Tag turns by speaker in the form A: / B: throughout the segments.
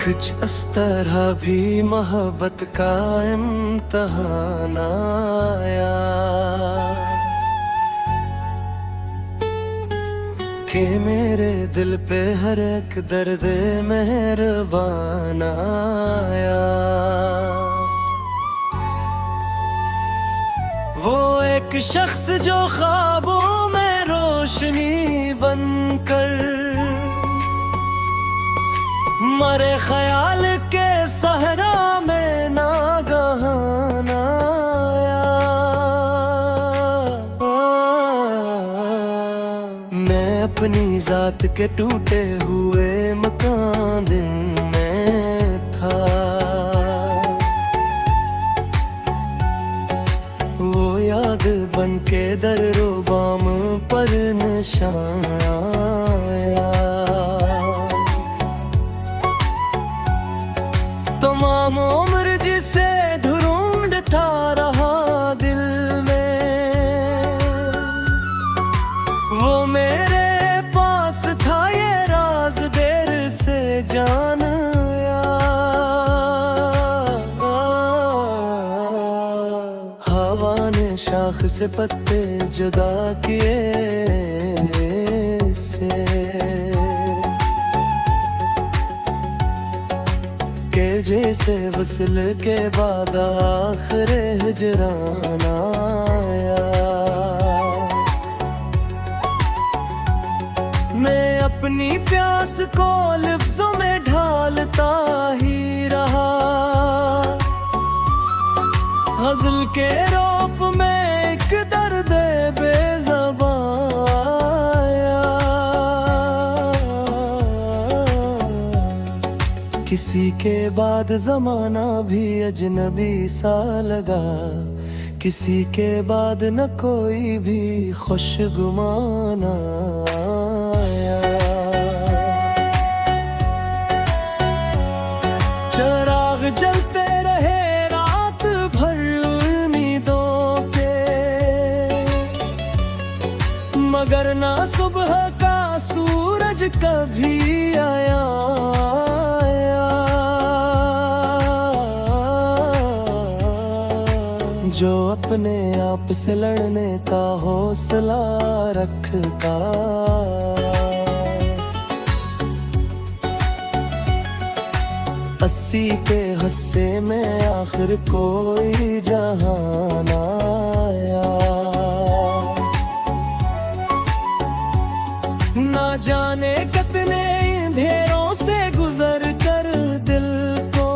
A: कुछ इस तरह भी मोहब्बत का इम्तहान आया कि मेरे दिल पे हर एक दर्द मेहरबान आया। वो एक शख्स जो ख्वाबों में रोशनी बनकर मरे ख्याल के सहरा में नागहान आया। मैं अपनी जात के टूटे हुए मकान दिन में था, वो याद बन के दरो बाम पर निशान आया। तमाम उम्र जिसे ढूंढता रहा दिल में, वो मेरे पास था ये राज देर से जान आया। हवा ने शाख से पत्ते जुदा किए से के जैसे वसल के बाद आखिर हिजरान आया। मैं अपनी प्यास को लफ्ज़ों में ढालता ही रहा, गज़ल के रूप में एक दर्द बेज़बान आया। किसी के बाद ज़माना भी अजनबी सा लगा, किसी के बाद न कोई भी खुशगुमान आया। चिराग जलते रहे रात भर उम्मीदों के, मगर ना सुबह का सूरज कभी आया। जो अपने आप से लड़ने का हौसला रखता, अस्सी के हस्से में आखिर कोई जहान आया। ना जाने कितने अंधेरों से गुजर कर दिल को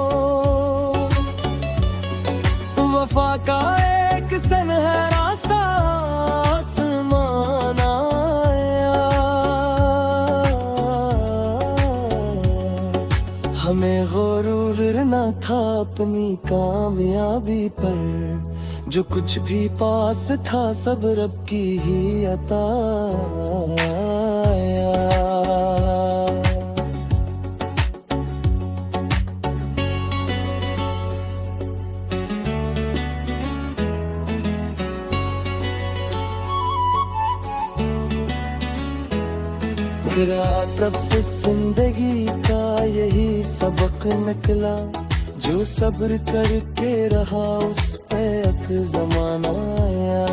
A: वफा का एक सनहरा सा आसमान आया। हमें गुरूर न था अपनी कामयाबी पर, जो कुछ भी पास था सब रब की ही अता आया। रब जिंदगी का यही सबक निकला, जो सब्र करके रहा उस पे एक ज़माना आया।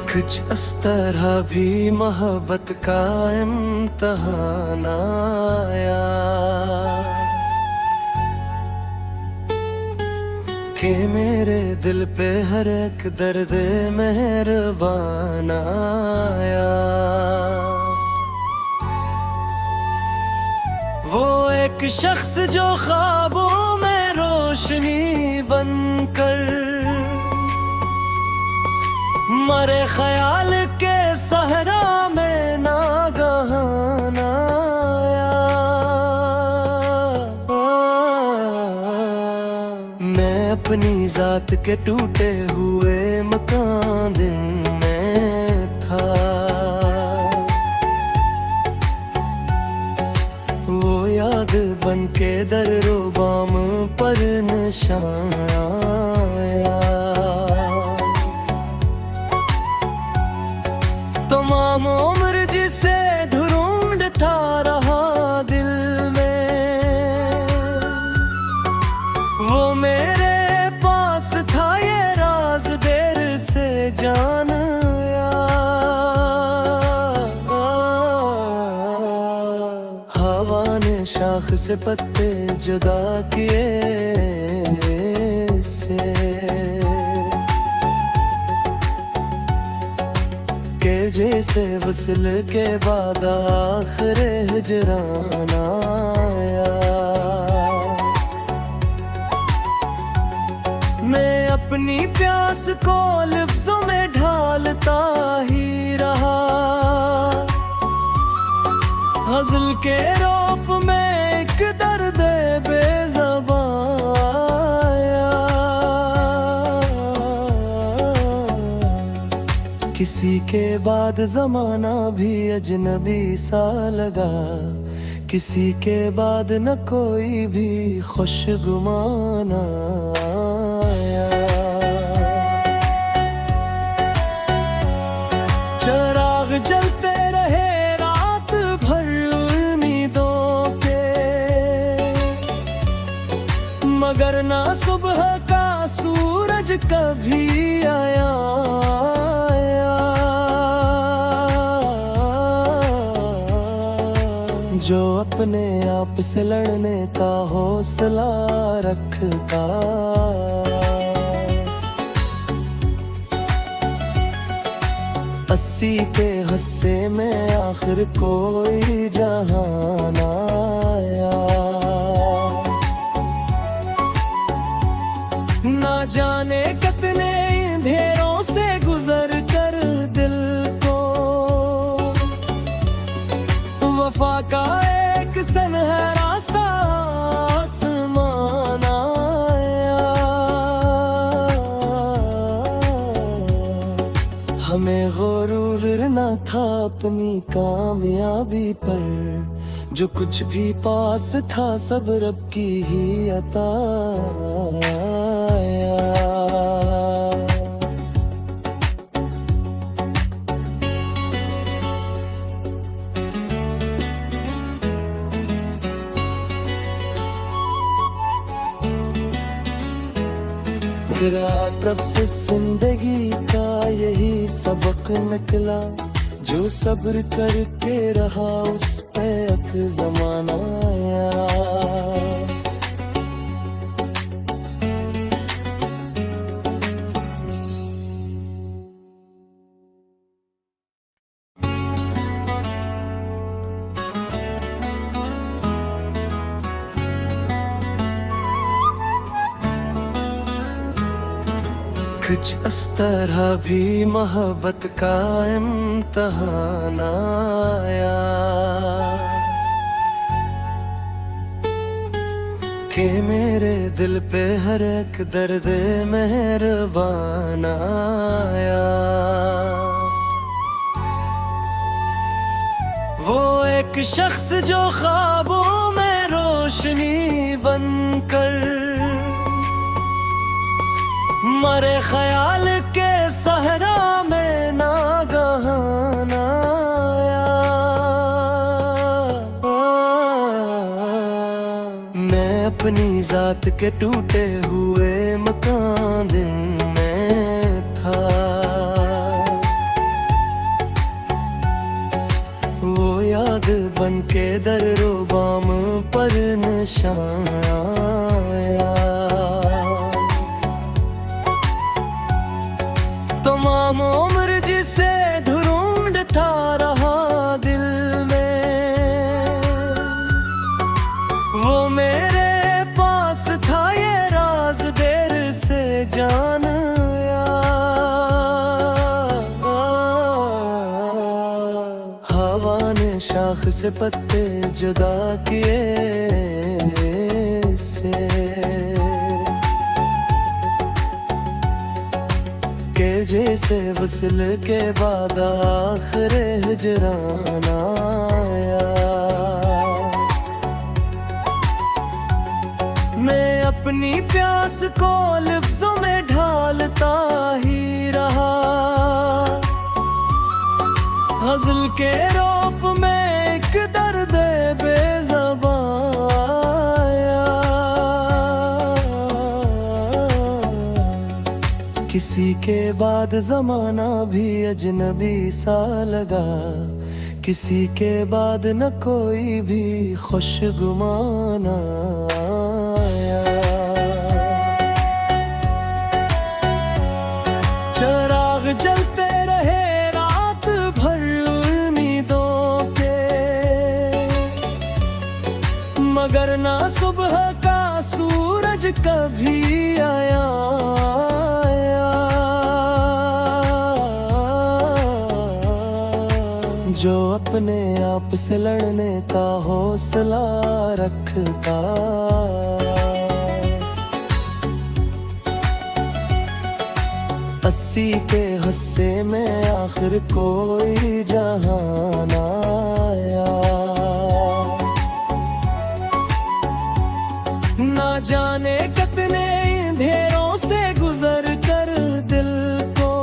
A: कुछ इस तरह भी मोहब्बत का इम्तहान आया कि मेरे दिल पे हर एक दर्द मेहरबान आया। वो एक शख्स जो ख्वाबों में रोशनी बनकर मरे ख्याल के सहरा में नागहान आया। मैं अपनी जात के टूटे हुए मकान दिन में था, याद बन के दरो बाम पर निशान आया। तमाम उम्र जिसे ढूंढता रहा दिल में, वो मेरे पास था ये राज देर से जान आया। हवा ने शाख से पत्ते जुदा किए से, के जैसे वसल के बाद आखिर हिजरान आया। मैं अपनी प्यास को लफ्ज़ों में ढालता ही रहा, हज़ल के रोप में एक दर्द बेज़बान आया। किसी के बाद ज़माना भी अजनबी सा लगा, किसी के बाद न कोई भी खुशगुमान आया। चिराग जलते रहे रात भर उम्मीदों के, मगर ना सुबह का सूरज कभी आया। जो अपने आप से लड़ने का हौसला रखता, अस्सी के हस्से में आखिर कोई जहान आया। ना जाने कितने अंधेरों से गुजर कर दिल को वफा का एक सनहरा सा आसमान आया। हमें गुरूर न था अपनी कामयाबी पर, जो कुछ भी पास था सब रब की ही अता आया। तरफ जिंदगी का यही सबक निकला, जो सब्र करके रहा उस पे एक ज़माना आया। कुछ इस तरह भी मोहब्बत का इम्तहान आया, कि मेरे दिल पे हर एक दर्द मेहरबान आया। वो एक शख्स जो ख्वाबों में रोशनी बनकर मरे ख्याल के सहरा में नागहान आया। मैं अपनी जात के टूटे हुए मकान दिन में था, वो याद बन के दरो बाम पर निशान आया। तमाम उम्र जिसे ढूंढता रहा दिल में, वो मेरे पास था ये राज देर से जान आया। हवा ने शाख से पत्ते जुदा किए से, के जैसे वसल के बाद आखिर हिजरान आया। मैं अपनी प्यास को लफ्जों में ढालता ही रहा, गज़ल के रूप में एक दर्द बेज़बान आया। किसी के बाद ज़माना भी अजनबी सा लगा, किसी के बाद न कोई भी खुशगुमान आया। चिराग जलते रहे रात भर उम्मीदों के, मगर ना सुबह का सूरज कभी आया। जो अपने आप से लड़ने का हौसला रखता, अस्सी के हिस्से में आखिर कोई जहान आया। ना जाने कितने अंधेरों से गुजर कर दिल को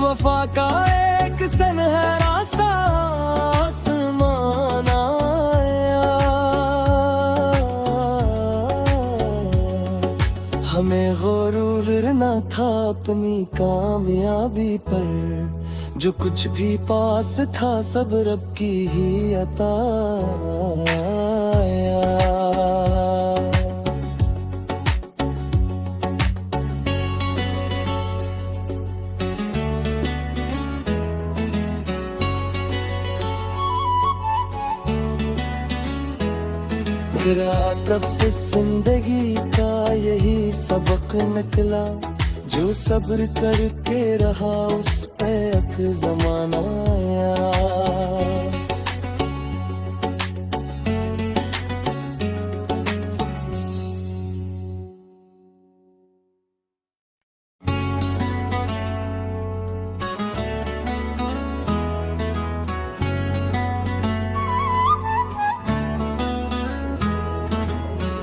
A: वफा का एक सुनहरा सा आसमान आया। हमें गुरूर न था अपनी कामयाबी पर, जो कुछ भी पास था सब रब की ही अता आया। तब जिंदगी का यही सबक निकला, जो सब्र करके रहा उस पे एक ज़माना आया।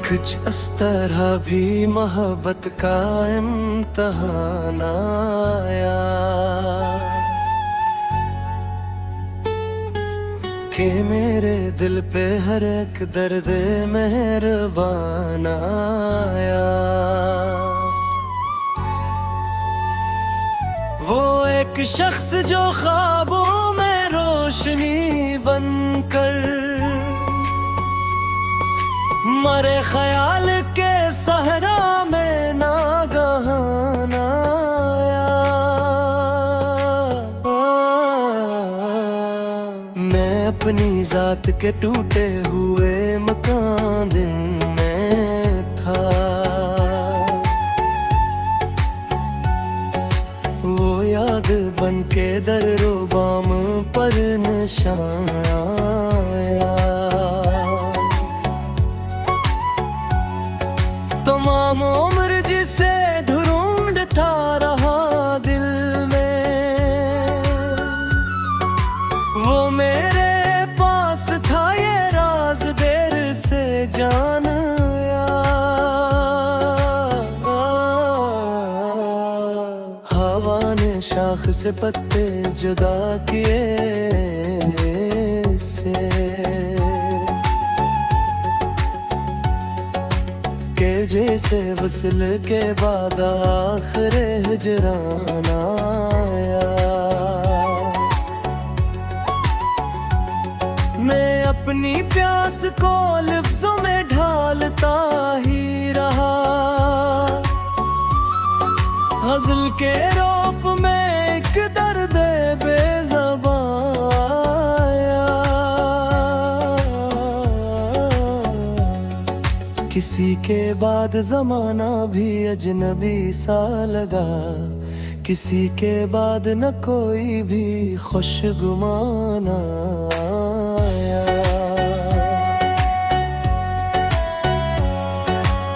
A: कुछ इस तरह भी मोहब्बत का इम्तहान आया कि मेरे दिल पे हर एक दर्द मेहरबान आया। वो एक शख्स जो ख्वाबों में रोशनी बनकर मरे ख्याल के सहरा में नागहान आया। मैं अपनी जात के टूटे हुए मकान दिन में था, वो याद बन के दरो बाम पर निशान आया। तमाम उम्र जिसे ढूंढता रहा दिल में, वो मेरे पास था ये राज देर से जान आया। हवा ने शाख से पत्ते जुदा किए से, के जैसे वसल के बाद आखिर हिजरान आया। मैं अपनी प्यास को लफ्जों में ढालता ही रहा, गज़ल के रूप में एक दर्द बेज़बान आया। किसी के बाद ज़माना भी अजनबी सा लगा, किसी के बाद न कोई भी खुशगुमान आया।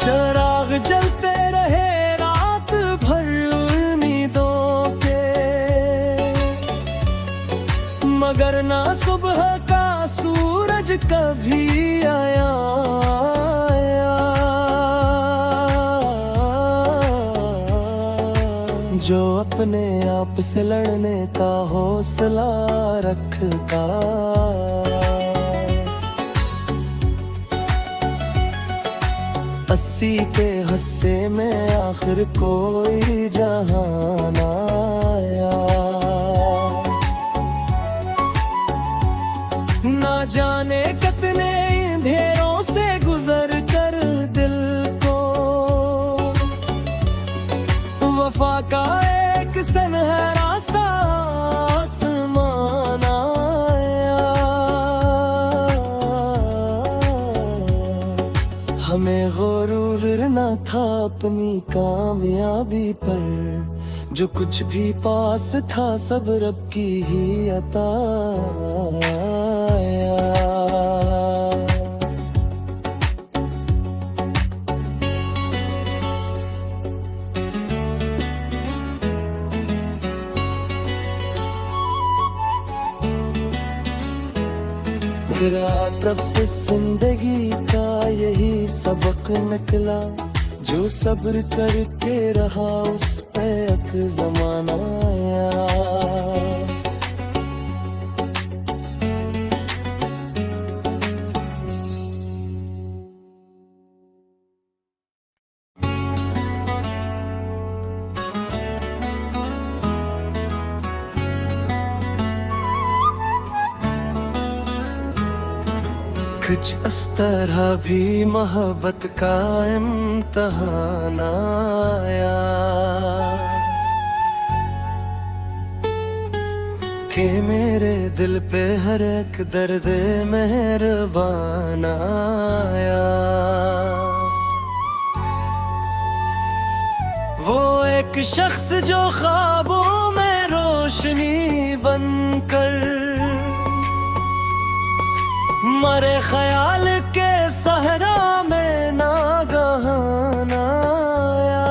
A: चिराग जलते रहे रात भर उम्मीदों के, मगर ना सुबह का सूरज कभी आया। जो अपने आप से लड़ने का हौसला रखता। 80 के हस्से में आखिर कोई जहान आया। ना जाने कितने अंधेरों से गुजर कर दिल को वफा का एक सुनहरा सा आसमान आया। हमें गुरूर न था अपनी कामयाबी पर, जो कुछ भी पास था सब रब की ही अता आया। तरफ जिंदगी का यही सबक निकला, जो सब्र करके रहा उस पे एक ज़माना आया। कुछ इस तरह भी मोहब्बत का इम्तहान आया कि मेरे दिल पे हर एक दर्द मेहरबान आया। वो एक शख्स जो ख्वाबों में रोशनी बनकर मरे ख्याल के सहरा में नागहान आया।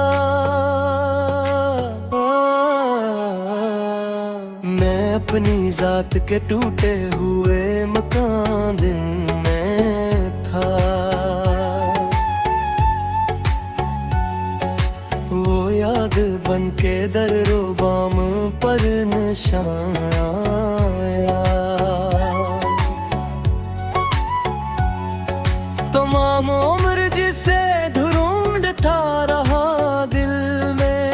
A: मैं अपनी जात के टूटे हुए मकान दिन में था, वो याद बन के दरो बाम पर निशान आया। तमाम उम्र जिसे ढूंढता रहा दिल में,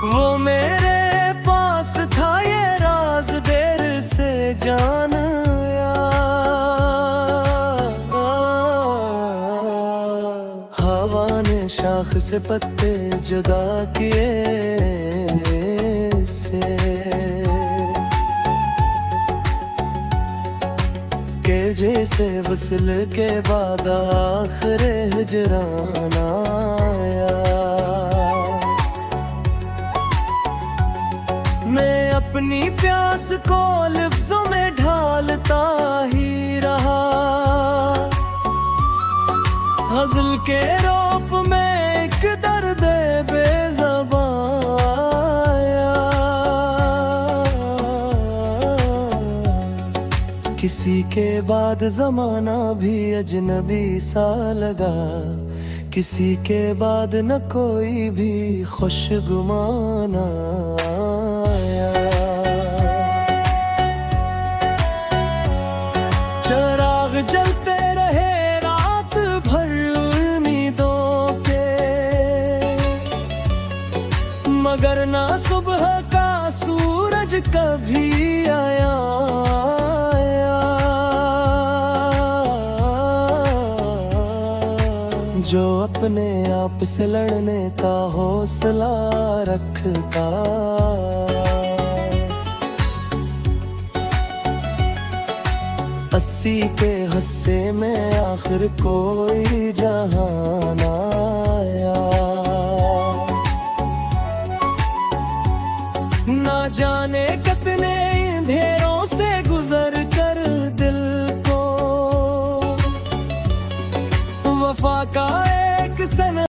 A: वो मेरे पास था ये राज देर से जान आया। हवा ने शाख से पत्ते जुदा किए से के जैसे वसल के बाद आखिर हिजरान आया। मैं अपनी प्यास को लफ्जों में ढालता ही रहा, हज़ल के रोप में एक दर्द बेज़बान आया। किसी के बाद ज़माना भी अजनबी सा लगा, किसी के बाद न कोई भी खुशगुमान आया। चिराग जलते रहे रात भर उम्मीदों के, मगर ना सुबह का सूरज कभी आया। जो अपने आप से लड़ने का हौसला रखता। 80 के हस्से में आखिर कोई जहान आया। ना जाने कितने अंधेरों से गुजर कर दिल को वफा का एक सन